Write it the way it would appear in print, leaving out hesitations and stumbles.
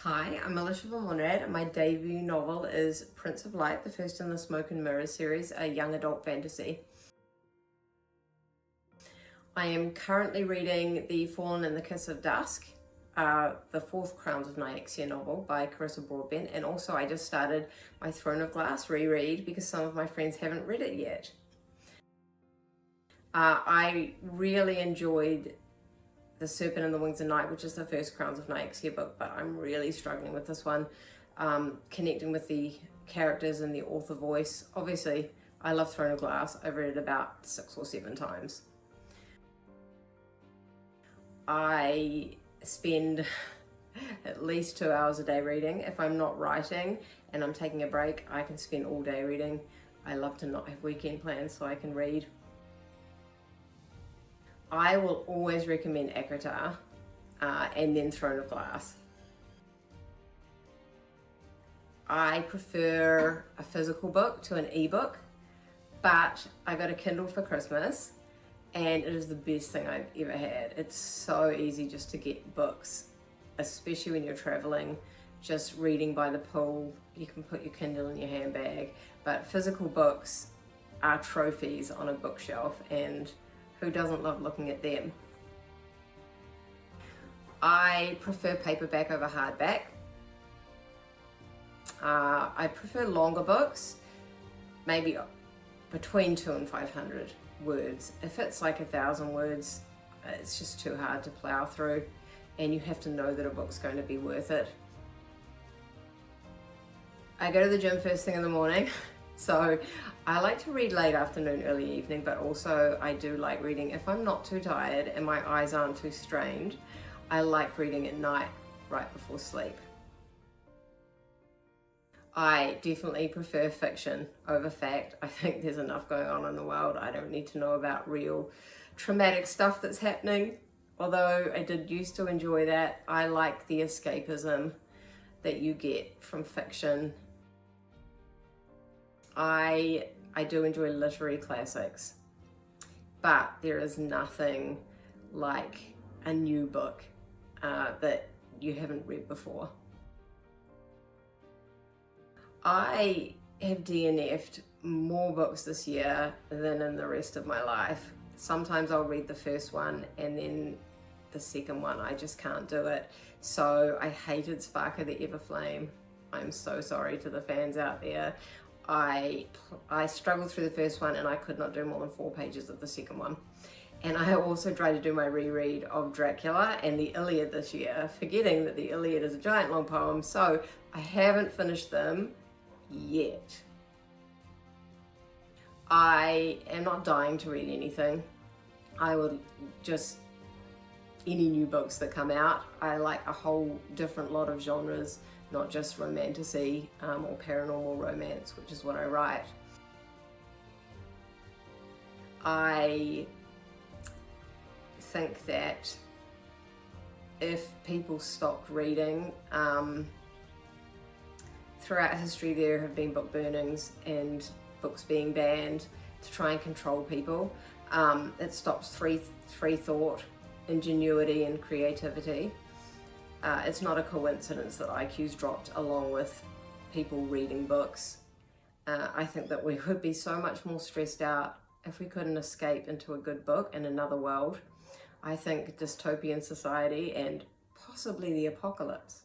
Hi, I'm Elishevah Monrad, and my debut novel is Prince of Light, the first in the Smoke and Mirrors series, a young adult fantasy. I am currently reading The Fallen in the Kiss of Dusk, the fourth Crowns of Nyexia novel by Carissa Broadbent, and also I just started my Throne of Glass reread because some of my friends haven't read it yet. I really enjoyed The Serpent and the Wings of Night, which is the first Crowns of Nyexia book, but I'm really struggling with this one, connecting with the characters and the author voice. Obviously, I love Throne of Glass. I've read it about 6 or 7 times. I spend at least 2 hours a day reading. If I'm not writing and I'm taking a break, I can spend all day reading. I love to not have weekend plans so I can read. I will always recommend aboutour and then Throne of Glass. I prefer a physical book to an ebook, but I got a Kindle for Christmas and it is the best thing I've ever had. It's so easy just to get books, especially when you're traveling, just reading by the pool. You can put your Kindle in your handbag, but physical books are trophies on a bookshelf, and who doesn't love looking at them? I prefer paperback over hardback. I prefer longer books, maybe between 200 and 500 words. If it's like 1,000 words, it's just too hard to plow through, and you have to know that a book's going to be worth it. I go to the gym first thing in the morning. So I like to read late afternoon, early evening, but also I do like reading if I'm not too tired and my eyes aren't too strained. I like reading at night, right before sleep. I definitely prefer fiction over fact. I think there's enough going on in the world. I don't need to know about real traumatic stuff that's happening. Although I did used to enjoy that, I like the escapism that you get from fiction. I do enjoy literary classics, but there is nothing like a new book that you haven't read before. I have DNF'd more books this year than in the rest of my life. Sometimes I'll read the first one and then the second one, I just can't do it. So I hated Spark of the Everflame. I'm so sorry to the fans out there. I struggled through the first one and I could not do more than 4 pages of the second one. And I also tried to do my reread of Dracula and the Iliad this year, forgetting that the Iliad is a giant long poem, so I haven't finished them yet. I am not dying to read anything. I would just, any new books that come out. I like a whole different lot of genres, not just romantasy or paranormal romance, which is what I write. I think that if people stopped reading, throughout history there have been book burnings and books being banned to try and control people. It stops free thought, ingenuity and creativity. It's not a coincidence that IQ's dropped along with people reading books. I think that we would be so much more stressed out if we couldn't escape into a good book in another world. I think dystopian society and possibly the apocalypse